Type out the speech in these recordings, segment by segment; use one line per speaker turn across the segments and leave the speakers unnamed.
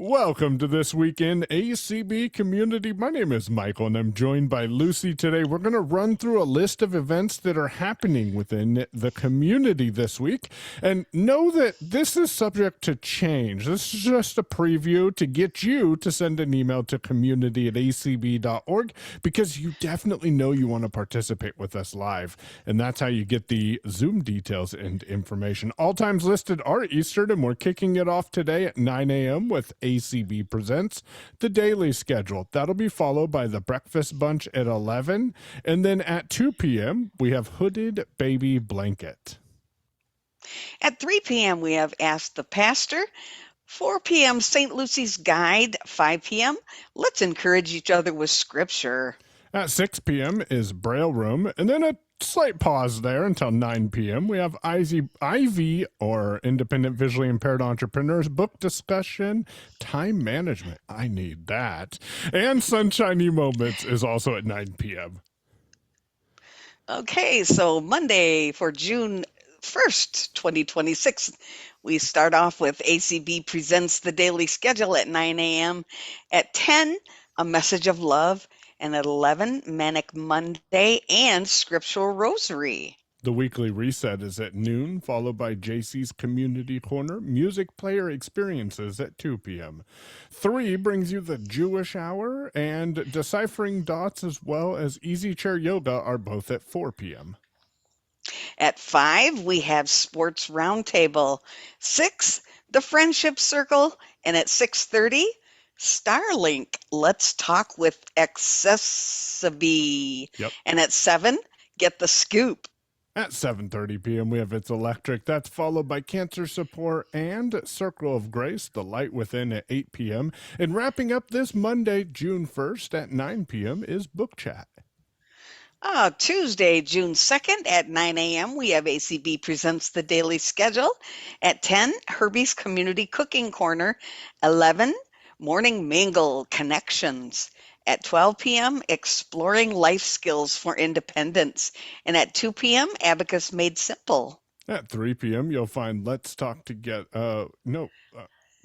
Welcome to This Week in ACB Community. My name is Michael, and I'm joined by Lucy today. We're going to run through a list of events that are happening within the community this week. And know that this is subject to change. This is just a preview to get you to send an email to community@acb.org, because you definitely know you want to participate with us live. And that's how you get the Zoom details and information. All times listed are Eastern, and we're kicking it off today at 9 a.m. with ACB Presents the Daily Schedule. That'll be followed by the Breakfast Bunch at 11. And then at 2 p.m., we have Hooded Baby Blanket.
At 3 p.m., we have Ask the Pastor. 4 p.m., St. Lucy's Guide. 5 p.m., let's encourage each other with Scripture.
At 6 p.m. is Braille Room. And then a slight pause there until 9 p.m. We have IV, or Independent Visually Impaired Entrepreneurs, book discussion, time management. I need that. And Sunshiny Moments is also at 9 p.m.
Okay, so Monday for June 1st, 2026, we start off with ACB Presents the Daily Schedule at 9 a.m. At 10, A Message of Love. And at 11, Manic Monday and Scriptural Rosary.
The weekly reset is at noon, followed by JC's Community Corner, Music Player Experiences at 2 p.m. 3 brings you the Jewish Hour, and Deciphering Dots as well as Easy Chair Yoga are both at 4 p.m.
At 5, we have Sports Roundtable. 6, the Friendship Circle. And at 6:30, Starlink, Let's Talk with ACB.
Yep.
And at 7, Get the Scoop.
At 7:30 p.m., we have It's Electric. That's followed by Cancer Support and Circle of Grace, The Light Within at 8 p.m. And wrapping up this Monday, June 1st at 9 p.m. is Book Chat.
Tuesday, June 2nd at 9 a.m., we have ACB Presents the Daily Schedule. At 10, Herbie's Community Cooking Corner. 11, Morning Mingle Connections. At 12 p.m., Exploring Life Skills for Independence. And at 2 p.m., Abacus Made Simple.
At 3 p.m., you'll find Let's Talk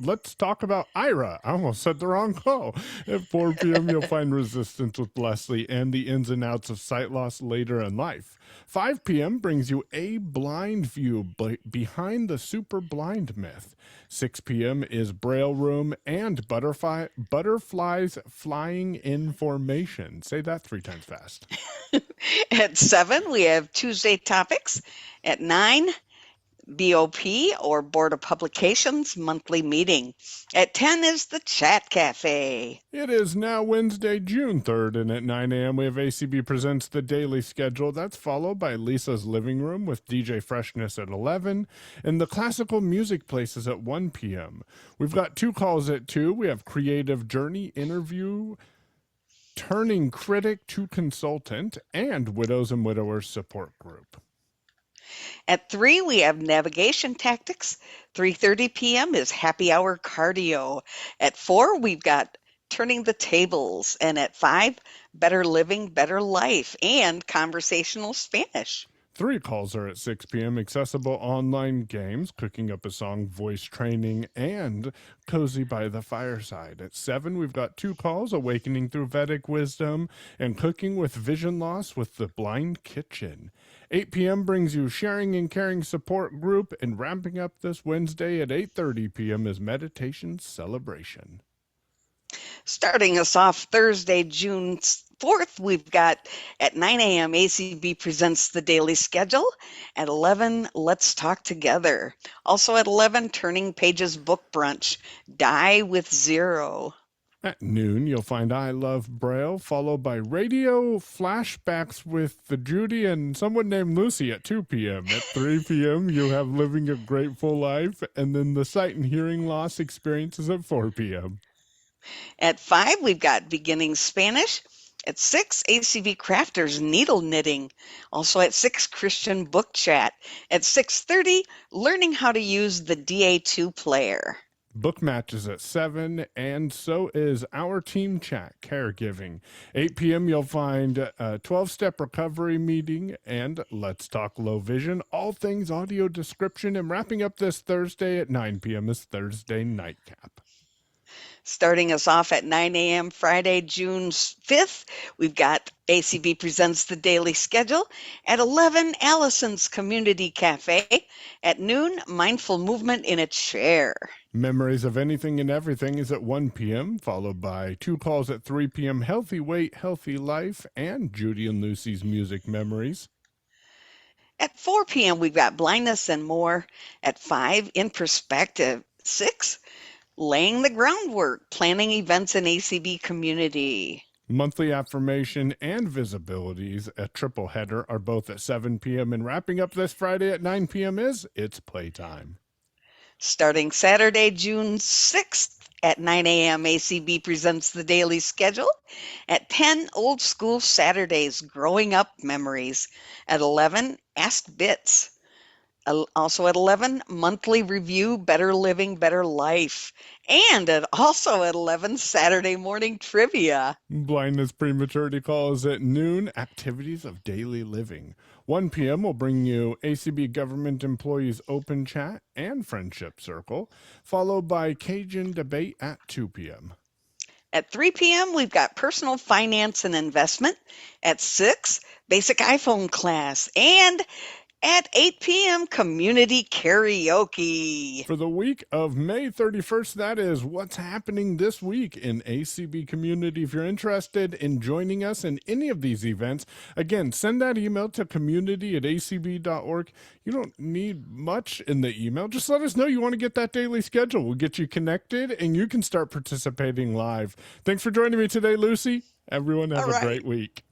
Let's Talk About Ira. I almost said the wrong call. At 4 p.m., you'll find Resistance with Leslie and the ins and outs of sight loss later in life. 5 p.m. brings you A Blind View behind the super blind myth. 6 p.m. is Braille Room and Butterflies Flying in Formation. Say that 3 times fast.
At 7, we have Tuesday Topics. At 9, BOP, or Board of Publications, monthly meeting. At 10 is the Chat Cafe.
It is now Wednesday, June 3rd, and at 9 a.m. we have ACB Presents the Daily Schedule. That's followed by Lisa's Living Room with DJ Freshness at 11, and the Classical Music Places at 1 p.m. We've got 2 calls at 2. We have Creative Journey Interview, Turning Critic to Consultant, and Widows and Widowers Support Group.
At 3, we have Navigation Tactics. 3:30 p.m. is Happy Hour Cardio. At 4, we've got Turning the Tables. And at 5, Better Living, Better Life, and Conversational Spanish.
3 calls are at 6 p.m. Accessible online games, Cooking Up a Song, Voice Training, and Cozy by the Fireside. At 7, we've got 2 calls, Awakening Through Vedic Wisdom and Cooking with Vision Loss with the Blind Kitchen. 8 p.m. brings you Sharing and Caring Support Group, and wrapping up this Wednesday at 8:30 p.m. is Meditation Celebration.
Starting us off Thursday, June 4th, we've got at 9 a.m. ACB Presents the Daily Schedule. At 11, Let's Talk Together. Also at 11, Turning Pages Book Brunch, Die with Zero.
At noon, you'll find I Love Braille, followed by Radio Flashbacks with the Judy and someone named Lucy at 2 p.m. At 3 p.m., you have Living a Grateful Life, and then the Sight and Hearing Loss Experiences at 4 p.m.
At 5, we've got Beginning Spanish. At 6, ACB Crafters Needle Knitting. Also at 6, Christian Book Chat. At 6:30, Learning how to use the DA2 player.
Book match is at 7, and so is our team chat, Caregiving. 8 p.m., you'll find a 12-step recovery meeting and Let's Talk Low Vision, all things audio description, and wrapping up this Thursday at 9 p.m. is Thursday Nightcap.
Starting us off at 9 a.m. Friday, June 5th, we've got ACB Presents the Daily Schedule. At 11, Allison's Community Cafe. At noon, Mindful Movement in a Chair.
Memories of Anything and Everything is at 1 p.m., followed by two calls at 3 p.m. Healthy Weight, Healthy Life, and Judy and Lucy's Music Memories.
At 4 p.m., we've got Blindness and More. At 5, In Perspective. 6, Laying the Groundwork, Planning Events in ACB Community.
Monthly Affirmation and Visibilities, a triple header, are both at 7 p.m. And wrapping up this Friday at 9 p.m. is It's Playtime.
Starting Saturday, June 6th at 9 a.m., ACB Presents the Daily Schedule. At 10, Old School Saturdays, Growing Up Memories. At 11, Ask Bits. Also at 11, Monthly Review, Better Living, Better Life. And also at 11, Saturday Morning Trivia.
Blindness Prematurity Call is at noon, Activities of Daily Living. 1 p.m. will bring you ACB Government Employees Open Chat and Friendship Circle, followed by Cajun Debate at 2 p.m.
At 3 p.m., we've got Personal Finance and Investment. At 6, Basic iPhone Class. And at 8 p.m., Community Karaoke.
For the week of May 31st, that is what's happening this week in ACB Community. If you're interested in joining us in any of these events, again, send that email to community@acb.org. You don't need much in the email. Just let us know you want to get that daily schedule. We'll get you connected, and you can start participating live. Thanks for joining me today, Lucy. Everyone have a great week.